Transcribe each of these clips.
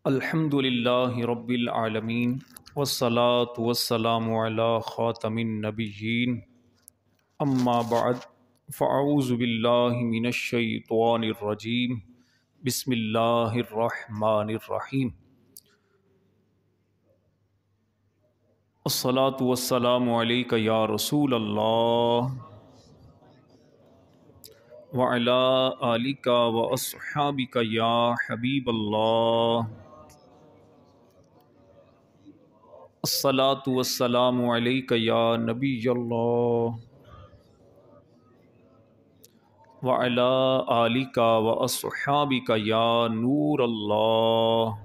الحمدللہ رب العالمین والصلاة والسلام علی خاتم النبیین اما بعد فاعوذ باللہ من الشیطان الرجیم بسم اللہ الرحمن الرحیم الصلاة والسلام علیک یا رسول اللہ وعلی آلک واصحابک یا حبیب اللہ الصلاة والسلام علیک یا نبی اللہ وعلی آلک واصحابک یا نور اللہ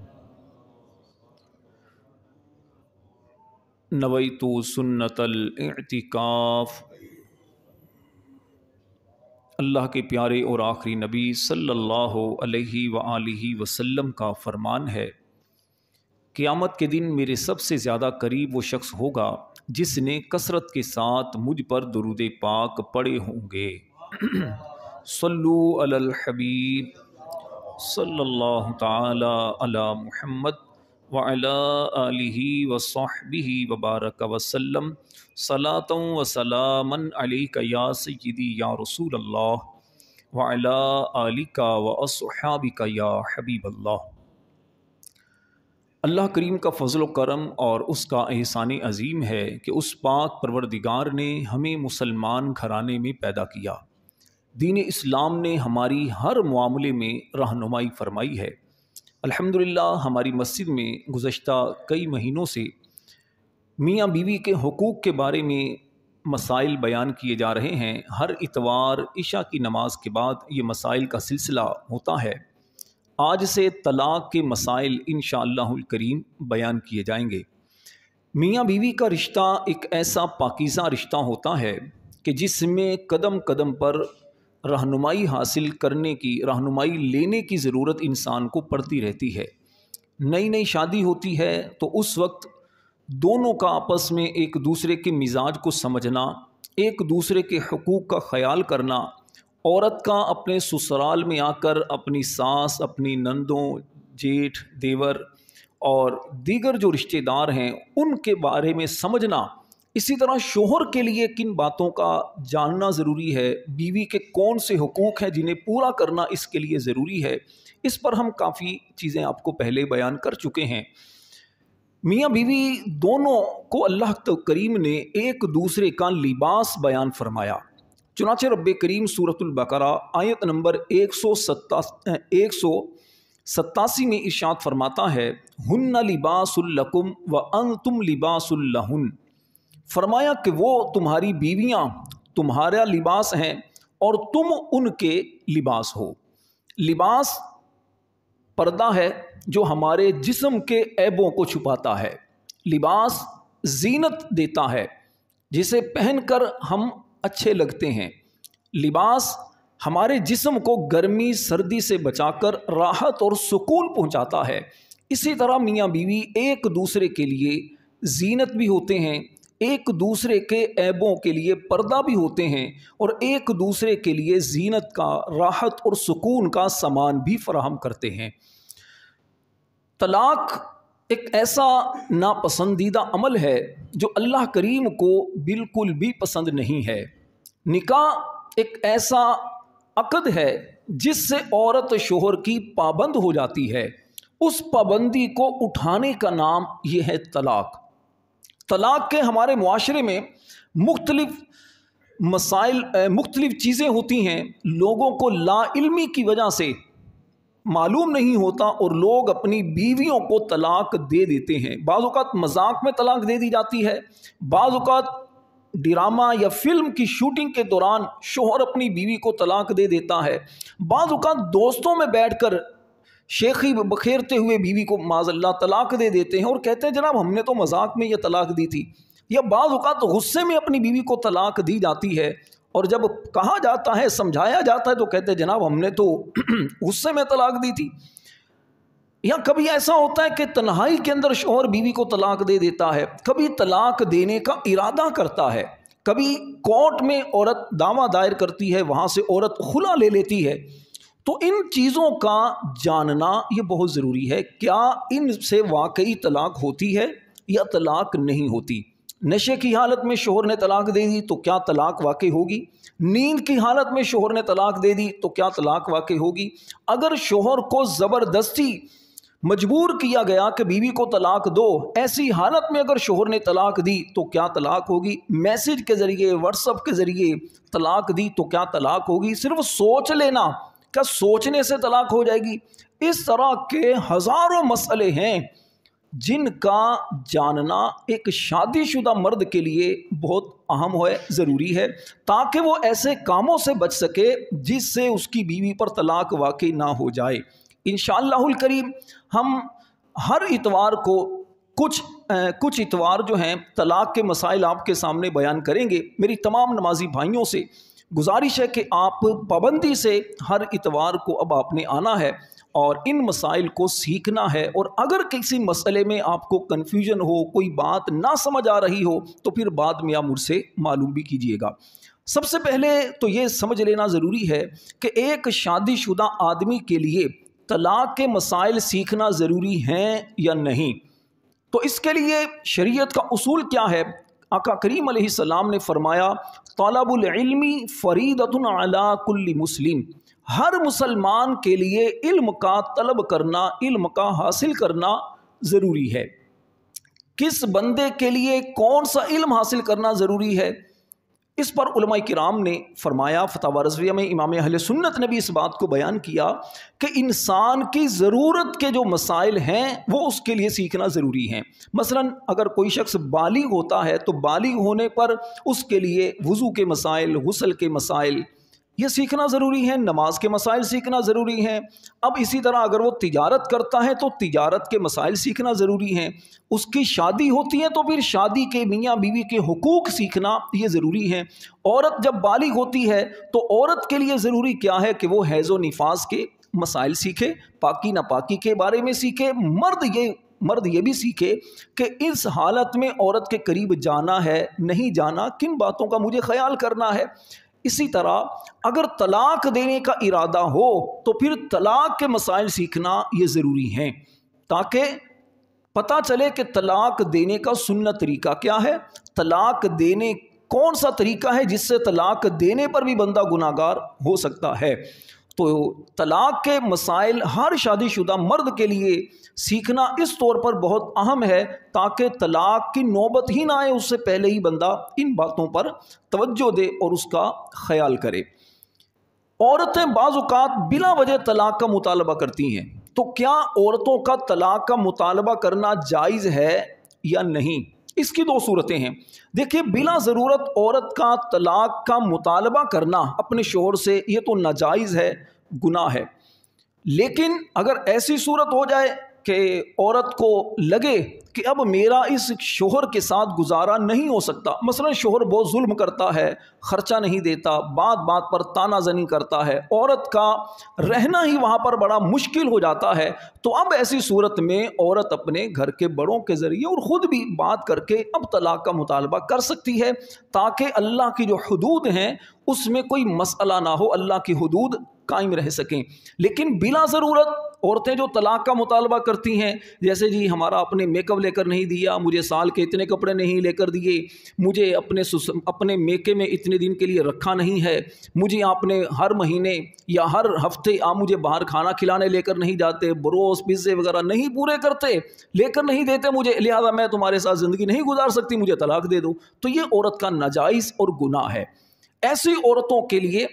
نویت سنت الاعتکاف۔ اللہ کے پیارے اور آخری نبی صلی اللہ علیہ وآلہ وسلم کا فرمان ہے، قیامت کے دن میرے سب سے زیادہ قریب وہ شخص ہوگا جس نے کثرت کے ساتھ مجھ پر درود پاک پڑھے ہوں گے۔ صلو علی الحبیب صلی اللہ تعالی علی محمد وعلی آلہ وصحبہ وبارک وسلم صلاۃ و سلاما علیک یا سیدی یا رسول اللہ وعلی آلک واصحابک یا حبیب اللہ۔ اللہ کریم کا فضل و کرم اور اس کا احسان عظیم ہے کہ اس پاک پروردگار نے ہمیں مسلمان گھرانے میں پیدا کیا۔ دین اسلام نے ہماری ہر معاملے میں رہنمائی فرمائی ہے۔ الحمدللہ ہماری مسجد میں گزشتہ کئی مہینوں سے میاں بیوی کے حقوق کے بارے میں مسائل بیان کیے جا رہے ہیں۔ ہر اتوار عشاء کی نماز کے بعد یہ مسائل کا سلسلہ ہوتا ہے۔ آج سے طلاق کے مسائل انشاءاللہ الکریم بیان کیے جائیں گے۔ میاں بیوی کا رشتہ ایک ایسا پاکیزہ رشتہ ہوتا ہے کہ جس میں قدم قدم پر رہنمائی حاصل کرنے کی، رہنمائی لینے کی ضرورت انسان کو پڑتی رہتی ہے۔ نئی نئی شادی ہوتی ہے تو اس وقت دونوں کا آپس میں ایک دوسرے کے مزاج کو سمجھنا، ایک دوسرے کے حقوق کا خیال کرنا، عورت کا اپنے سسرال میں آ کر اپنی ساس، اپنی نندوں، جیٹھ، دیور اور دیگر جو رشتہ دار ہیں ان کے بارے میں سمجھنا، اسی طرح شوہر کے لیے کن باتوں کا جاننا ضروری ہے، بیوی کے کون سے حقوق ہیں جنہیں پورا کرنا اس کے لیے ضروری ہے، اس پر ہم کافی چیزیں آپ کو پہلے بیان کر چکے ہیں۔ میاں بیوی دونوں کو اللہ کریم نے ایک دوسرے کا لباس بیان فرمایا۔ چنانچہ رب کریم سورۃ البقرہ آیت نمبر 187 میں ارشاد فرماتا ہے، ہن لباس لکم وانتم لباس لہن، فرمایا کہ وہ تمہاری بیویاں تمہارا لباس ہیں اور تم ان کے لباس ہو۔ لباس پردہ ہے جو ہمارے جسم کے عیبوں کو چھپاتا ہے۔ لباس زینت دیتا ہے جسے پہن کر ہم اچھے لگتے ہیں۔ لباس ہمارے جسم کو گرمی سردی سے بچا کر راحت اور سکون پہنچاتا ہے۔ اسی طرح میاں بیوی ایک دوسرے کے لیے زینت بھی ہوتے ہیں، ایک دوسرے کے عیبوں کے لیے پردہ بھی ہوتے ہیں اور ایک دوسرے کے لیے زینت کا، راحت اور سکون کا سامان بھی فراہم کرتے ہیں۔ طلاق ایک ایسا ناپسندیدہ عمل ہے جو اللہ کریم کو بالکل بھی پسند نہیں ہے۔ نکاح ایک ایسا عقد ہے جس سے عورت شوہر کی پابند ہو جاتی ہے۔ اس پابندی کو اٹھانے کا نام یہ ہے طلاق۔ طلاق کے ہمارے معاشرے میں مختلف مسائل، مختلف چیزیں ہوتی ہیں۔ لوگوں کو لا علمی کی وجہ سے معلوم نہیں ہوتا اور لوگ اپنی بیویوں کو طلاق دے دیتے ہیں۔ بعض اوقات مذاق میں طلاق دے دی جاتی ہے، بعض اوقات ڈرامہ یا فلم کی شوٹنگ کے دوران شوہر اپنی بیوی کو طلاق دے دیتا ہے، بعض اوقات دوستوں میں بیٹھ کر شیخی بکھیرتے ہوئے بیوی کو معاذ اللہ طلاق دے دیتے ہیں اور کہتے ہیں جناب ہم نے تو مذاق میں یہ طلاق دی تھی۔ یا بعض اوقات غصے میں اپنی بیوی کو طلاق دی جاتی ہے اور جب کہا جاتا ہے، سمجھایا جاتا ہے تو کہتے ہیں جناب ہم نے تو غصے میں طلاق دی تھی۔ یا کبھی ایسا ہوتا ہے کہ تنہائی کے اندر شوہر بیوی کو طلاق دے دیتا ہے، کبھی طلاق دینے کا ارادہ کرتا ہے، کبھی کورٹ میں عورت دعویٰ دائر کرتی ہے، وہاں سے عورت خلا لے لیتی ہے۔ تو ان چیزوں کا جاننا یہ بہت ضروری ہے، کیا ان سے واقعی طلاق ہوتی ہے یا طلاق نہیں ہوتی؟ نشے کی حالت میں شوہر نے طلاق دے دی تو کیا طلاق واقع ہوگی؟ نیند کی حالت میں شوہر نے طلاق دے دی تو کیا طلاق واقع ہوگی؟ اگر شوہر کو زبردستی مجبور کیا گیا کہ بیوی کو طلاق دو، ایسی حالت میں اگر شوہر نے طلاق دی تو کیا طلاق ہوگی؟ میسج کے ذریعے، واٹس ایپ کے ذریعے طلاق دی تو کیا طلاق ہوگی؟ صرف سوچ لینا، کیا سوچنے سے طلاق ہو جائے گی؟ اس طرح کے ہزاروں مسئلے ہیں جن کا جاننا ایک شادی شدہ مرد کے لیے بہت اہم ہے، ضروری ہے، تاکہ وہ ایسے کاموں سے بچ سکے جس سے اس کی بیوی پر طلاق واقع نہ ہو جائے۔ انشاءاللہ الکریم ہم ہر اتوار کو کچھ اتوار جو ہیں طلاق کے مسائل آپ کے سامنے بیان کریں گے۔ میری تمام نمازی بھائیوں سے گزارش ہے کہ آپ پابندی سے ہر اتوار کو اب آپ نے آنا ہے اور ان مسائل کو سیکھنا ہے، اور اگر کسی مسئلے میں آپ کو کنفیوژن ہو، کوئی بات نہ سمجھ آ رہی ہو تو پھر بعد میں آپ مجھ سے معلوم بھی کیجیے گا۔ سب سے پہلے تو یہ سمجھ لینا ضروری ہے کہ ایک شادی شدہ آدمی کے لیے طلاق کے مسائل سیکھنا ضروری ہیں یا نہیں۔ تو اس کے لیے شریعت کا اصول کیا ہے؟ آقا کریم علیہ السلام نے فرمایا طلب العلم فریضۃ علی کل مسلم، ہر مسلمان کے لیے علم کا طلب کرنا، علم کا حاصل کرنا ضروری ہے۔ کس بندے کے لیے کون سا علم حاصل کرنا ضروری ہے؟ اس پر علماء کرام نے فرمایا، فتاوی رضویہ میں امام اہل سنت نے بھی اس بات کو بیان کیا کہ انسان کی ضرورت کے جو مسائل ہیں وہ اس کے لیے سیکھنا ضروری ہیں۔ مثلا اگر کوئی شخص بالغ ہوتا ہے تو بالغ ہونے پر اس کے لیے وضو کے مسائل، غسل کے مسائل یہ سیکھنا ضروری ہے، نماز کے مسائل سیکھنا ضروری ہیں۔ اب اسی طرح اگر وہ تجارت کرتا ہے تو تجارت کے مسائل سیکھنا ضروری ہیں۔ اس کی شادی ہوتی ہے تو پھر شادی کے میاں بیوی کے حقوق سیکھنا یہ ضروری ہے۔ عورت جب بالغ ہوتی ہے تو عورت کے لیے ضروری کیا ہے کہ وہ حیض و نفاس کے مسائل سیکھے، پاکی ناپاکی کے بارے میں سیکھے۔ مرد یہ بھی سیکھے کہ اس حالت میں عورت کے قریب جانا ہے، نہیں جانا، کن باتوں کا مجھے خیال کرنا ہے۔ اسی طرح اگر طلاق دینے کا ارادہ ہو تو پھر طلاق کے مسائل سیکھنا یہ ضروری ہیں، تاکہ پتہ چلے کہ طلاق دینے کا سنت طریقہ کیا ہے، طلاق دینے کون سا طریقہ ہے جس سے طلاق دینے پر بھی بندہ گناہگار ہو سکتا ہے۔ تو طلاق کے مسائل ہر شادی شدہ مرد کے لیے سیکھنا اس طور پر بہت اہم ہے تاکہ طلاق کی نوبت ہی نہ آئے، اس سے پہلے ہی بندہ ان باتوں پر توجہ دے اور اس کا خیال کرے۔ عورتیں بعض اوقات بلا وجہ طلاق کا مطالبہ کرتی ہیں، تو کیا عورتوں کا طلاق کا مطالبہ کرنا جائز ہے یا نہیں؟ اس کی دو صورتیں ہیں۔ دیکھیں، بلا ضرورت عورت کا طلاق کا مطالبہ کرنا اپنے شوہر سے یہ تو ناجائز ہے، گناہ ہے۔ لیکن اگر ایسی صورت ہو جائے کہ عورت کو لگے کہ اب میرا اس شوہر کے ساتھ گزارا نہیں ہو سکتا، مثلا شوہر بہت ظلم کرتا ہے، خرچہ نہیں دیتا، بات بات پر تانا زنی کرتا ہے، عورت کا رہنا ہی وہاں پر بڑا مشکل ہو جاتا ہے، تو اب ایسی صورت میں عورت اپنے گھر کے بڑوں کے ذریعے اور خود بھی بات کر کے اب طلاق کا مطالبہ کر سکتی ہے، تاکہ اللہ کی جو حدود ہیں اس میں کوئی مسئلہ نہ ہو، اللہ کی حدود قائم رہ سکیں۔ لیکن بلا ضرورت عورتیں جو طلاق کا مطالبہ کرتی ہیں، جیسے جی ہمارا اپنے میک اپ لے کر نہیں دیا، مجھے سال کے اتنے کپڑے نہیں لے کر دیے، مجھے اپنے میکے میں اتنے دن کے لیے رکھا نہیں ہے، مجھے آپ نے ہر مہینے یا ہر ہفتے آپ مجھے باہر کھانا کھلانے لے کر نہیں جاتے، بروس پیزے وغیرہ نہیں پورے کرتے، لے کر نہیں دیتے مجھے، لہذا میں تمہارے ساتھ زندگی نہیں گزار سکتی، مجھے طلاق دے دو، تو یہ عورت کا ناجائز اور گناہ ہے۔ ایسی عورتوں کے لیے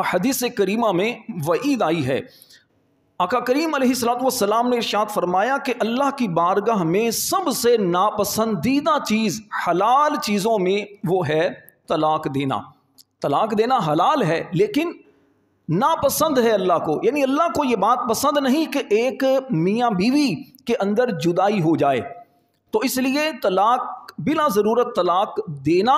حدیث کریمہ میں وعید آئی ہے۔ آقا کریم علیہ السلام نے ارشاد فرمایا کہ اللہ کی بارگاہ میں سب سے ناپسندیدہ چیز حلال چیزوں میں وہ ہے طلاق دینا۔ طلاق دینا حلال ہے لیکن ناپسند ہے اللہ کو، یعنی اللہ کو یہ بات پسند نہیں کہ ایک میاں بیوی کے اندر جدائی ہو جائے، تو اس لیے طلاق بلا ضرورت طلاق دینا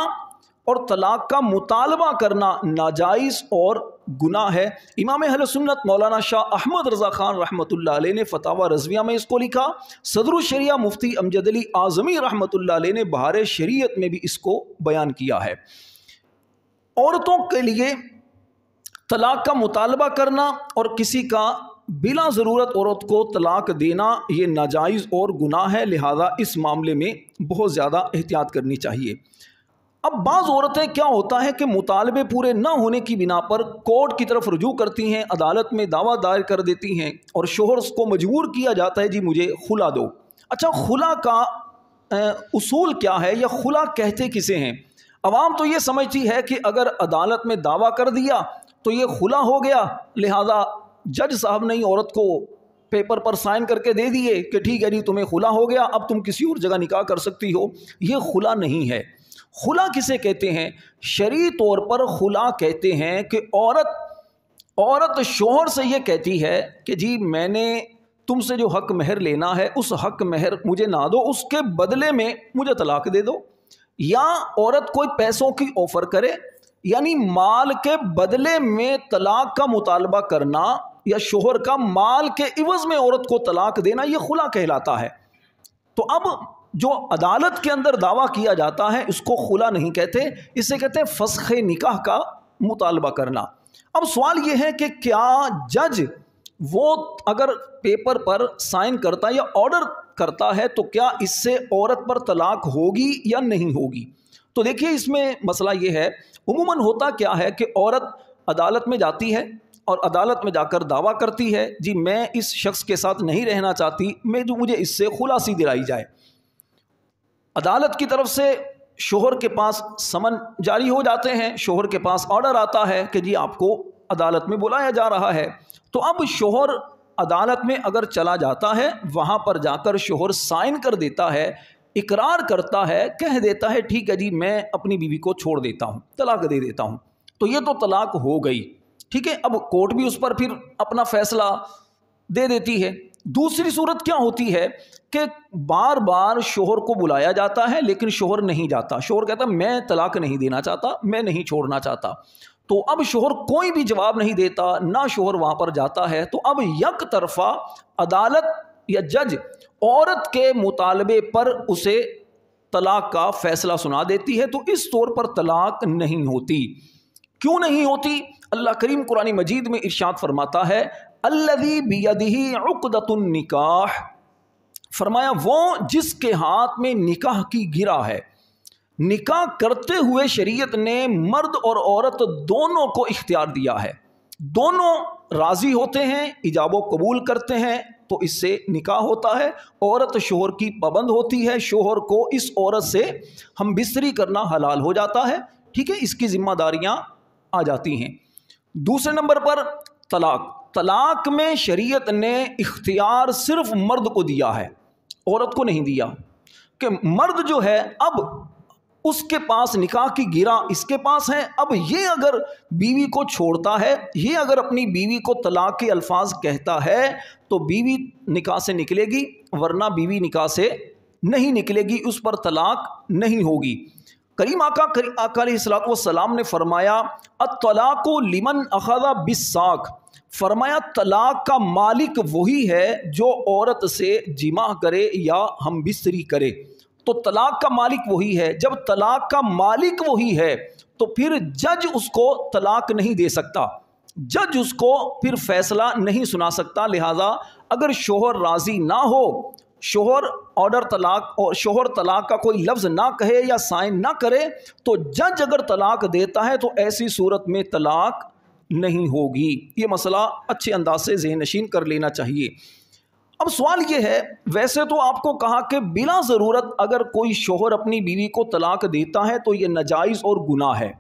اور طلاق کا مطالبہ کرنا ناجائز اور گناہ ہے۔ امام اہل سنت مولانا شاہ احمد رضا خان رحمۃ اللہ علیہ نے فتاوی رضویہ میں اس کو لکھا، صدر الشریعہ مفتی امجد علی اعظمی رحمۃ اللہ علیہ نے بہار شریعت میں بھی اس کو بیان کیا ہے۔ عورتوں کے لیے طلاق کا مطالبہ کرنا اور کسی کا بلا ضرورت عورت کو طلاق دینا یہ ناجائز اور گناہ ہے، لہذا اس معاملے میں بہت زیادہ احتیاط کرنی چاہیے۔ اب بعض عورتیں کیا ہوتا ہے کہ مطالبے پورے نہ ہونے کی بنا پر کورٹ کی طرف رجوع کرتی ہیں، عدالت میں دعویٰ دائر کر دیتی ہیں اور شوہر کو مجبور کیا جاتا ہے جی مجھے خلا دو۔ اچھا، خلا کا اصول کیا ہے یا خلا کہتے کسے ہیں؟ عوام تو یہ سمجھتی ہے کہ اگر عدالت میں دعویٰ کر دیا تو یہ خلا ہو گیا، لہذا جج صاحب نے عورت کو پیپر پر سائن کر کے دے دیے کہ ٹھیک ہے جی تمہیں خلا ہو گیا، اب تم کسی اور جگہ نکاح کر سکتی ہو۔ یہ خلا نہیں ہے۔ خلا کسے کہتے ہیں؟ شرعی طور پر خلا کہتے ہیں کہ عورت شوہر سے یہ کہتی ہے کہ جی میں نے تم سے جو حق مہر لینا ہے اس حق مہر مجھے نہ دو، اس کے بدلے میں مجھے طلاق دے دو۔ یا عورت کوئی پیسوں کی آفر کرے، یعنی مال کے بدلے میں طلاق کا مطالبہ کرنا یا شوہر کا مال کے عوض میں عورت کو طلاق دینا، یہ خلا کہلاتا ہے۔ تو اب جو عدالت کے اندر دعویٰ کیا جاتا ہے اس کو خلا نہیں کہتے، اسے کہتے ہیں فسخ نکاح کا مطالبہ کرنا۔ اب سوال یہ ہے کہ کیا جج وہ اگر پیپر پر سائن کرتا یا آرڈر کرتا ہے تو کیا اس سے عورت پر طلاق ہوگی یا نہیں ہوگی؟ تو دیکھیے اس میں مسئلہ یہ ہے، عموماً ہوتا کیا ہے کہ عورت عدالت میں جاتی ہے اور عدالت میں جا کر دعویٰ کرتی ہے جی میں اس شخص کے ساتھ نہیں رہنا چاہتی، مجھے اس سے خلاصی دلائی جائے۔ عدالت کی طرف سے شوہر کے پاس سمن جاری ہو جاتے ہیں، شوہر کے پاس آرڈر آتا ہے کہ جی آپ کو عدالت میں بلایا جا رہا ہے۔ تو اب شوہر عدالت میں اگر چلا جاتا ہے، وہاں پر جا کر شوہر سائن کر دیتا ہے، اقرار کرتا ہے، کہہ دیتا ہے ٹھیک ہے جی میں اپنی بیوی کو چھوڑ دیتا ہوں، طلاق دے دیتا ہوں، تو یہ تو طلاق ہو گئی، ٹھیک ہے۔ اب کورٹ بھی اس پر پھر اپنا فیصلہ دے دیتی ہے۔ دوسری صورت کیا ہوتی ہے کہ بار بار شوہر کو بلایا جاتا ہے لیکن شوہر نہیں جاتا، شوہر کہتا میں طلاق نہیں دینا چاہتا، میں نہیں چھوڑنا چاہتا، تو اب شوہر کوئی بھی جواب نہیں دیتا، نہ شوہر وہاں پر جاتا ہے، تو اب یک طرفہ عدالت یا جج عورت کے مطالبے پر اسے طلاق کا فیصلہ سنا دیتی ہے، تو اس طور پر طلاق نہیں ہوتی۔ کیوں نہیں ہوتی؟ اللہ کریم قرآن مجید میں ارشاد فرماتا ہے الذی بیدہ عقدۃ النکاح، فرمایا وہ جس کے ہاتھ میں نکاح کی گرہ ہے۔ نکاح کرتے ہوئے شریعت نے مرد اور عورت دونوں کو اختیار دیا ہے، دونوں راضی ہوتے ہیں، ایجاب و قبول کرتے ہیں تو اس سے نکاح ہوتا ہے۔ عورت شوہر کی پابند ہوتی ہے، شوہر کو اس عورت سے ہم بستری کرنا حلال ہو جاتا ہے، ٹھیک ہے، اس کی ذمہ داریاں آ جاتی ہیں۔ دوسرے نمبر پر طلاق میں شریعت نے اختیار صرف مرد کو دیا ہے، عورت کو نہیں دیا، کہ مرد جو ہے اب اس کے پاس نکاح کی گرہ اس کے پاس ہے، اب یہ اگر بیوی کو چھوڑتا ہے، یہ اگر اپنی بیوی کو طلاق کے الفاظ کہتا ہے تو بیوی نکاح سے نکلے گی، ورنہ بیوی نکاح سے نہیں نکلے گی، اس پر طلاق نہیں ہوگی۔ کریم آقا علیہ السلام نے فرمایا الطلاق لمن اخذ بالساق، فرمایا طلاق کا مالک وہی ہے جو عورت سے جماع کرے یا ہم بستری کرے، تو طلاق کا مالک وہی ہے۔ جب طلاق کا مالک وہی ہے تو پھر جج اس کو طلاق نہیں دے سکتا، جج اس کو پھر فیصلہ نہیں سنا سکتا، لہذا اگر شوہر راضی نہ ہو، شوہر آرڈر طلاق اور شوہر طلاق کا کوئی لفظ نہ کہے یا سائن نہ کرے، تو جج اگر طلاق دیتا ہے تو ایسی صورت میں طلاق نہیں ہوگی۔ یہ مسئلہ اچھے انداز سے ذہن نشین کر لینا چاہیے۔ اب سوال یہ ہے، ویسے تو آپ کو کہا کہ بلا ضرورت اگر کوئی شوہر اپنی بیوی کو طلاق دیتا ہے تو یہ ناجائز اور گناہ ہے،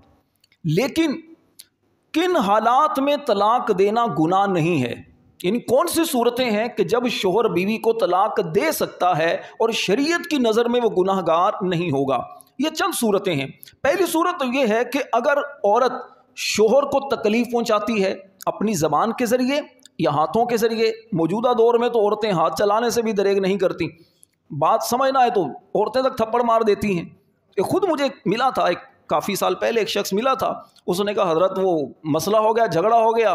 لیکن کن حالات میں طلاق دینا گناہ نہیں ہے؟ یعنی کون سی صورتیں ہیں کہ جب شوہر بیوی کو طلاق دے سکتا ہے اور شریعت کی نظر میں وہ گناہ گار نہیں ہوگا؟ یہ چند صورتیں ہیں۔ پہلی صورت یہ ہے کہ اگر عورت شوہر کو تکلیف پہنچاتی ہے اپنی زبان کے ذریعے یا ہاتھوں کے ذریعے، موجودہ دور میں تو عورتیں ہاتھ چلانے سے بھی دریغ نہیں کرتی، بات سمجھنا ہے تو عورتیں تک تھپڑ مار دیتی ہیں۔ یہ خود مجھے ملا تھا، کافی سال پہلے ایک شخص ملا تھا، اس نے کہا حضرت وہ مسئلہ ہو گیا، جھگڑا ہو گیا،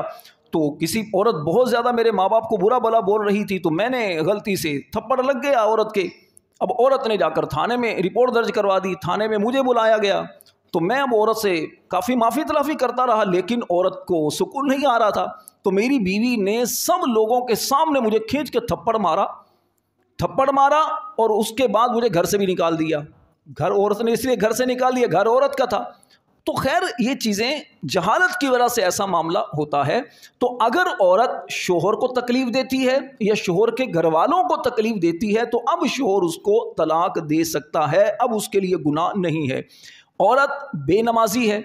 تو کسی عورت بہت زیادہ میرے ماں باپ کو برا بھلا بول رہی تھی، تو میں نے غلطی سے تھپڑ لگ گیا عورت کے۔ اب عورت نے جا کر تھانے میں رپورٹ درج کروا دی، تھانے میں مجھے بلایا گیا، تو میں اب عورت سے کافی معافی تلافی کرتا رہا، لیکن عورت کو سکون نہیں آ رہا تھا، تو میری بیوی نے سب لوگوں کے سامنے مجھے کھینچ کے تھپڑ مارا اور اس کے بعد مجھے گھر سے بھی نکال دیا۔ گھر عورت نے اس لیے گھر سے نکال دیا، گھر عورت کا تھا۔ تو خیر یہ چیزیں جہالت کی وجہ سے ایسا معاملہ ہوتا ہے۔ تو اگر عورت شوہر کو تکلیف دیتی ہے یا شوہر کے گھر والوں کو تکلیف دیتی ہے تو اب شوہر اس کو طلاق دے سکتا ہے، اب اس کے لیے گناہ نہیں ہے۔ عورت بے نمازی ہے،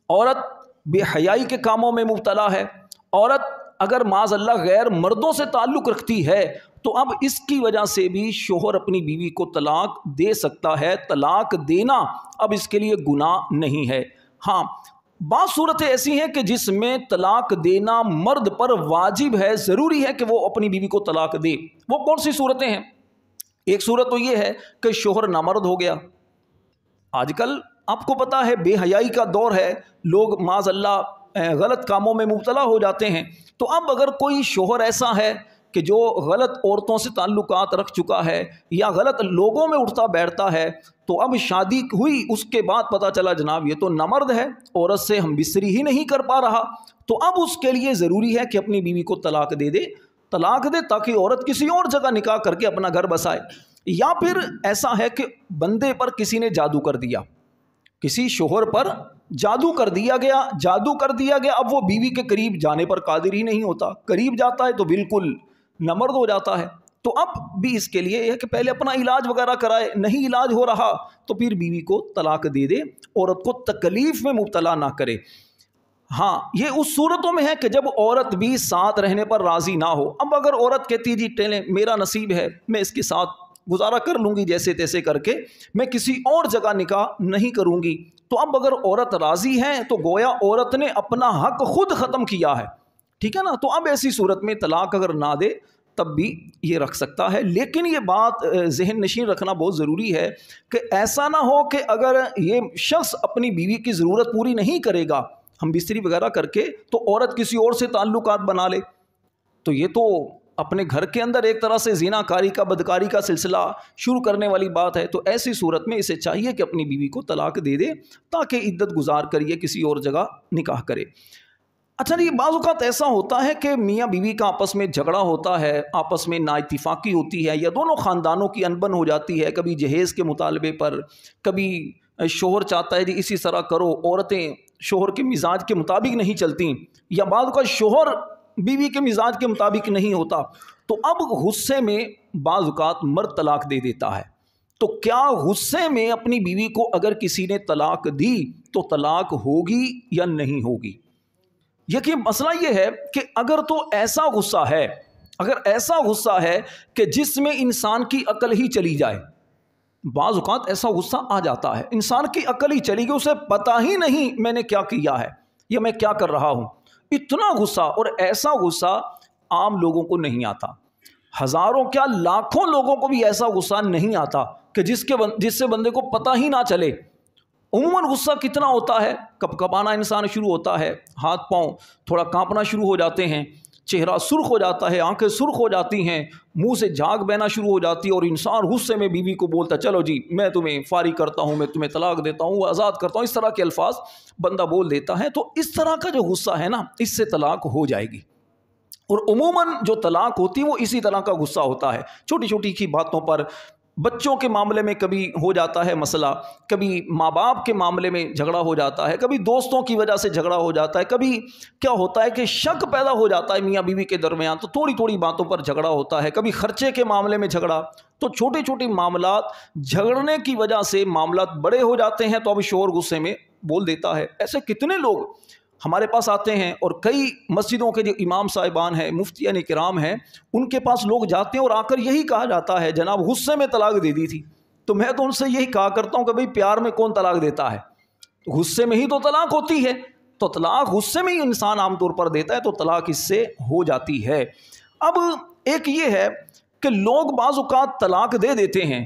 عورت بے حیائی کے کاموں میں مبتلا ہے، عورت اگر معاذ اللہ غیر مردوں سے تعلق رکھتی ہے تو اب اس کی وجہ سے بھی شوہر اپنی بیوی کو طلاق دے سکتا ہے۔ طلاق دینا اب اس کے لیے گناہ نہیں ہے۔ ہاں، بعض صورتیں ایسی ہیں کہ جس میں طلاق دینا مرد پر واجب ہے، ضروری ہے کہ وہ اپنی بیوی کو طلاق دے۔ وہ کون سی صورتیں ہیں؟ ایک صورت تو یہ ہے کہ شوہر نامرد ہو گیا۔ آج کل آپ کو پتا ہے بے حیائی کا دور ہے، لوگ معاذ اللہ غلط کاموں میں مبتلا ہو جاتے ہیں۔ تو اب اگر کوئی شوہر ایسا ہے کہ جو غلط عورتوں سے تعلقات رکھ چکا ہے یا غلط لوگوں میں اٹھتا بیٹھتا ہے، تو اب شادی ہوئی، اس کے بعد پتہ چلا جناب یہ تو نامرد ہے، عورت سے ہم بستری ہی نہیں کر پا رہا، تو اب اس کے لیے ضروری ہے کہ اپنی بیوی کو طلاق دے تاکہ عورت کسی اور جگہ نکاح کر کے اپنا گھر بسائے۔ یا پھر ایسا ہے کہ بندے پر کسی نے جادو کر دیا، کسی شوہر پر جادو کر دیا گیا، اب وہ بیوی کے قریب جانے پر قادر ہی نہیں ہوتا، قریب جاتا ہے تو بالکل نامرد ہو جاتا ہے۔ تو اب بھی اس کے لیے یہ ہے کہ پہلے اپنا علاج وغیرہ کرائے، نہیں علاج ہو رہا تو پھر بیوی کو طلاق دے دے، عورت کو تکلیف میں مبتلا نہ کرے۔ ہاں، یہ اس صورتوں میں ہے کہ جب عورت بھی ساتھ رہنے پر راضی نہ ہو۔ اب اگر عورت کہتی جی ٹیلیں میرا نصیب ہے، میں اس کے ساتھ گزارا کر لوں گی جیسے تیسے کر کے، میں کسی اور جگہ نکاح نہیں کروں گی، تو اب اگر عورت راضی ہے تو گویا عورت نے اپنا حق خود ختم کیا ہے، ٹھیک ہے نا؟ تو اب ایسی صورت میں طلاق اگر نہ دے تب بھی یہ رکھ سکتا ہے۔ لیکن یہ بات ذہن نشین رکھنا بہت ضروری ہے کہ ایسا نہ ہو کہ اگر یہ شخص اپنی بیوی کی ضرورت پوری نہیں کرے گا ہم بستری وغیرہ کر کے، تو عورت کسی اور سے تعلقات بنا لے، تو یہ تو اپنے گھر کے اندر ایک طرح سے زنا کاری کا بدکاری کا سلسلہ شروع کرنے والی بات ہے۔ تو ایسی صورت میں اسے چاہیے کہ اپنی بیوی کو طلاق دے دے تاکہ عدت گزار کریے کسی اور جگہ نکاح کرے۔ اچھا جی، بعض اوقات ایسا ہوتا ہے کہ میاں بیوی کا آپس میں جھگڑا ہوتا ہے، آپس میں نااتفاقی ہوتی ہے، یا دونوں خاندانوں کی انبن ہو جاتی ہے، کبھی جہیز کے مطالبے پر، کبھی شوہر چاہتا ہے جی اسی طرح کرو، عورتیں شوہر کے مزاج کے مطابق نہیں چلتی، یا بعض اوقات شوہر بیوی کے مزاج کے مطابق نہیں ہوتا، تو اب غصے میں بعض اوقات مرد طلاق دے دیتا ہے۔ تو کیا غصے میں اپنی بیوی کو اگر کسی نے طلاق دی تو طلاق ہوگی یا نہیں ہوگی؟ یقین مسئلہ یہ ہے کہ اگر تو ایسا غصہ ہے کہ جس میں انسان کی عقل ہی چلی جائے، بعض اوقات ایسا غصہ آ جاتا ہے انسان کی عقل ہی چلی گئی، اسے پتہ ہی نہیں میں نے کیا کیا ہے یا میں کیا کر رہا ہوں، اتنا غصہ، اور ایسا غصہ عام لوگوں کو نہیں آتا، ہزاروں کیا لاکھوں لوگوں کو بھی ایسا غصہ نہیں آتا کہ جس سے بندے کو پتہ ہی نہ چلے۔ عموماً غصہ کتنا ہوتا ہے، کب کبانا انسان شروع ہوتا ہے، ہاتھ پاؤں تھوڑا کانپنا شروع ہو جاتے ہیں، چہرہ سرخ ہو جاتا ہے، آنکھیں سرخ ہو جاتی ہیں، منہ سے جھاگ بہنا شروع ہو جاتی ہے، اور انسان غصے میں بیوی کو بولتا ہے چلو جی میں تمہیں فارغ کرتا ہوں، میں تمہیں طلاق دیتا ہوں، آزاد کرتا ہوں، اس طرح کے الفاظ بندہ بول دیتا ہے۔ تو اس طرح کا جو غصہ ہے نا، اس سے طلاق ہو جائے گی۔ اور عموماً جو طلاق ہوتی ہے وہ اسی طرح کا غصہ ہوتا ہے، چھوٹی چھوٹی کی باتوں پر، بچوں کے معاملے میں کبھی ہو جاتا ہے مسئلہ، کبھی ماں باپ کے معاملے میں جھگڑا ہو جاتا ہے، کبھی دوستوں کی وجہ سے جھگڑا ہو جاتا ہے، کبھی کیا ہوتا ہے کہ شک پیدا ہو جاتا ہے میاں بیوی کے درمیان، تو تھوڑی تھوڑی باتوں پر جھگڑا ہوتا ہے، کبھی خرچے کے معاملے میں جھگڑا، تو چھوٹے چھوٹے معاملات جھگڑنے کی وجہ سے معاملات بڑے ہو جاتے ہیں، تو اب شوہر غصے میں بول دیتا ہے۔ ایسے کتنے لوگ ہمارے پاس آتے ہیں، اور کئی مسجدوں کے جو امام صاحبان ہیں، مفتیان کرام ہیں، ان کے پاس لوگ جاتے ہیں اور آ کر یہی کہا جاتا ہے جناب غصے میں طلاق دے دی تھی۔ تو میں تو ان سے یہی کہا کرتا ہوں کہ بھئی پیار میں کون طلاق دیتا ہے، غصے میں ہی تو طلاق ہوتی ہے، تو طلاق غصے میں ہی انسان عام طور پر دیتا ہے، تو طلاق اس سے ہو جاتی ہے۔ اب ایک یہ ہے کہ لوگ بعض اوقات طلاق دے دیتے ہیں،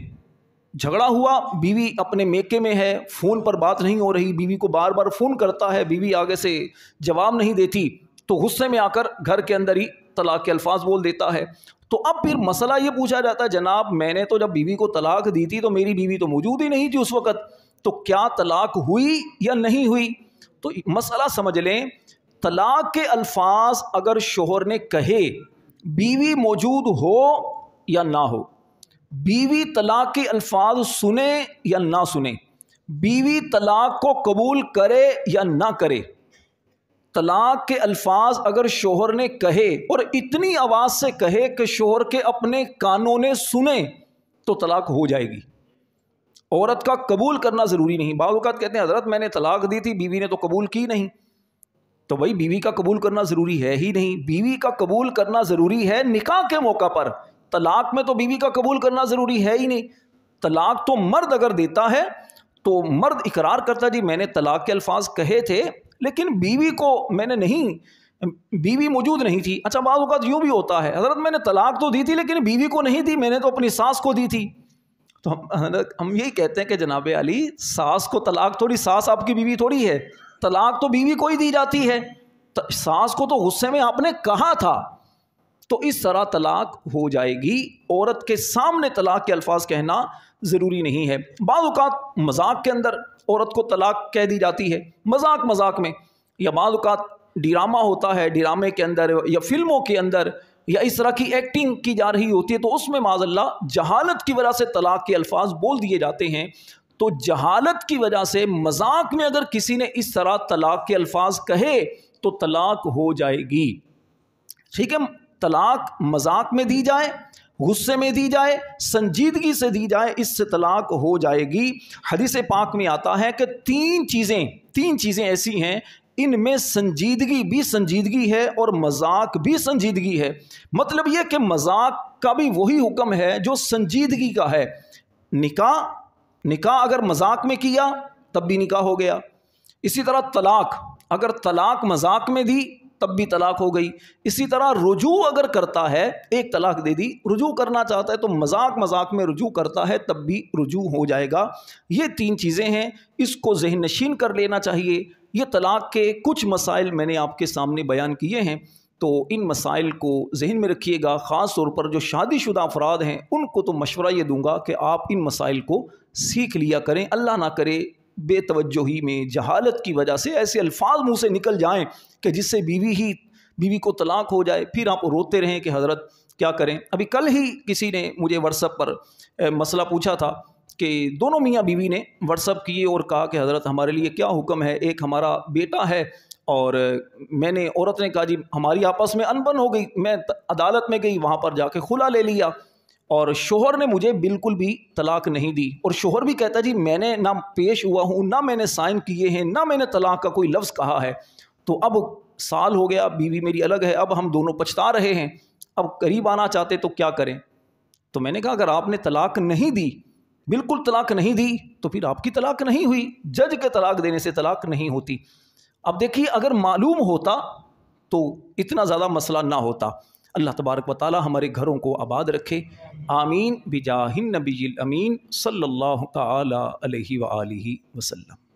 جھگڑا ہوا، بیوی اپنے میکے میں ہے، فون پر بات نہیں ہو رہی، بیوی کو بار بار فون کرتا ہے، بیوی آگے سے جواب نہیں دیتی، تو غصے میں آ کر گھر کے اندر ہی طلاق کے الفاظ بول دیتا ہے۔ تو اب پھر مسئلہ یہ پوچھا جاتا ہے جناب میں نے تو جب بیوی کو طلاق دی تھی تو میری بیوی تو موجود ہی نہیں تھی اس وقت، تو کیا طلاق ہوئی یا نہیں ہوئی؟ تو مسئلہ سمجھ لیں، طلاق کے الفاظ اگر شوہر نے کہے، بیوی موجود ہو یا نہ ہو، بیوی طلاق کے الفاظ سنے یا نہ سنے، بیوی طلاق کو قبول کرے یا نہ کرے، طلاق کے الفاظ اگر شوہر نے کہے اور اتنی آواز سے کہے کہ شوہر کے اپنے کانوں نے سنے، تو طلاق ہو جائے گی۔ عورت کا قبول کرنا ضروری نہیں۔ بعض اوقات کہتے ہیں حضرت میں نے طلاق دی تھی، بیوی نے تو قبول کی نہیں۔ تو بھائی بیوی کا قبول کرنا ضروری ہے ہی نہیں۔ بیوی کا قبول کرنا ضروری ہے نکاح کے موقع پر، طلاق میں تو بیوی کا قبول کرنا ضروری ہے ہی نہیں۔ طلاق تو مرد اگر دیتا ہے تو مرد اقرار کرتا جی میں نے طلاق کے الفاظ کہے تھے لیکن بیوی کو میں نے نہیں، بیوی موجود نہیں تھی۔ اچھا بعض اوقات یوں بھی ہوتا ہے حضرت میں نے طلاق تو دی تھی لیکن بیوی کو نہیں دی، میں نے تو اپنی ساس کو دی تھی۔ تو ہم یہی کہتے ہیں کہ جناب علی ساس کو طلاق تھوڑی، ساس آپ کی بیوی تھوڑی ہے، طلاق تو بیوی کو ہی دی جاتی ہے، ساس کو تو غصے میں آپ نے کہا تھا۔ تو اس طرح طلاق ہو جائے گی۔ عورت کے سامنے طلاق کے الفاظ کہنا ضروری نہیں ہے۔ بعض اوقات مذاق کے اندر عورت کو طلاق کہہ دی جاتی ہے، مذاق میں، یا بعض اوقات ڈرامہ ہوتا ہے، ڈرامے کے اندر یا فلموں کے اندر یا اس طرح کی ایکٹنگ کی جا رہی ہوتی ہے، تو اس میں معاذ اللہ جہالت کی وجہ سے طلاق کے الفاظ بول دیے جاتے ہیں۔ تو جہالت کی وجہ سے مذاق میں اگر کسی نے اس طرح طلاق کے الفاظ کہے تو طلاق ہو جائے گی۔ ٹھیک ہے، طلاق مذاق میں دی جائے، غصے میں دی جائے، سنجیدگی سے دی جائے، اس سے طلاق ہو جائے گی۔ حدیث پاک میں آتا ہے کہ تین چیزیں ایسی ہیں، ان میں سنجیدگی بھی سنجیدگی ہے اور مذاق بھی سنجیدگی ہے۔ مطلب یہ کہ مذاق کا بھی وہی حکم ہے جو سنجیدگی کا ہے۔ نکاح اگر مذاق میں کیا تب بھی نکاح ہو گیا۔ اسی طرح طلاق، اگر طلاق مذاق میں دی تب بھی طلاق ہو گئی۔ اسی طرح رجوع اگر کرتا ہے، ایک طلاق دے دی، رجوع کرنا چاہتا ہے تو مذاق میں رجوع کرتا ہے تب بھی رجوع ہو جائے گا۔ یہ تین چیزیں ہیں، اس کو ذہن نشین کر لینا چاہیے۔ یہ طلاق کے کچھ مسائل میں نے آپ کے سامنے بیان کیے ہیں، تو ان مسائل کو ذہن میں رکھیے گا۔ خاص طور پر جو شادی شدہ افراد ہیں ان کو تو مشورہ یہ دوں گا کہ آپ ان مسائل کو سیکھ لیا کریں۔ اللہ نہ کرے بے توجہی میں، جہالت کی وجہ سے ایسے الفاظ منہ سے نکل جائیں کہ جس سے بیوی کو طلاق ہو جائے، پھر آپ روتے رہیں کہ حضرت کیا کریں۔ ابھی کل ہی کسی نے مجھے واٹس ایپ پر مسئلہ پوچھا تھا کہ دونوں میاں بیوی نے واٹس ایپ کیے اور کہا کہ حضرت ہمارے لیے کیا حکم ہے، ایک ہمارا بیٹا ہے اور عورت نے کہا جی ہماری آپس میں انبن ہو گئی، میں عدالت میں گئی، وہاں پر جا کے خلا لے لیا اور شوہر نے مجھے بالکل بھی طلاق نہیں دی، اور شوہر بھی کہتا جی میں نے نہ پیش ہوا ہوں، نہ میں نے سائن کیے ہیں، نہ میں نے طلاق کا کوئی لفظ کہا ہے۔ تو اب سال ہو گیا، بیوی میری الگ ہے، اب ہم دونوں پچھتا رہے ہیں، اب قریب آنا چاہتے تو کیا کریں؟ تو میں نے کہا اگر آپ نے طلاق نہیں دی، بالکل طلاق نہیں دی، تو پھر آپ کی طلاق نہیں ہوئی، جج کے طلاق دینے سے طلاق نہیں ہوتی۔ اب دیکھیے اگر معلوم ہوتا تو اتنا زیادہ مسئلہ نہ ہوتا۔ اللہ تبارک و تعالی ہمارے گھروں کو آباد رکھے، آمین بجاہ النبی الامین صلی اللہ تعالی علیہ وآلہ وسلم۔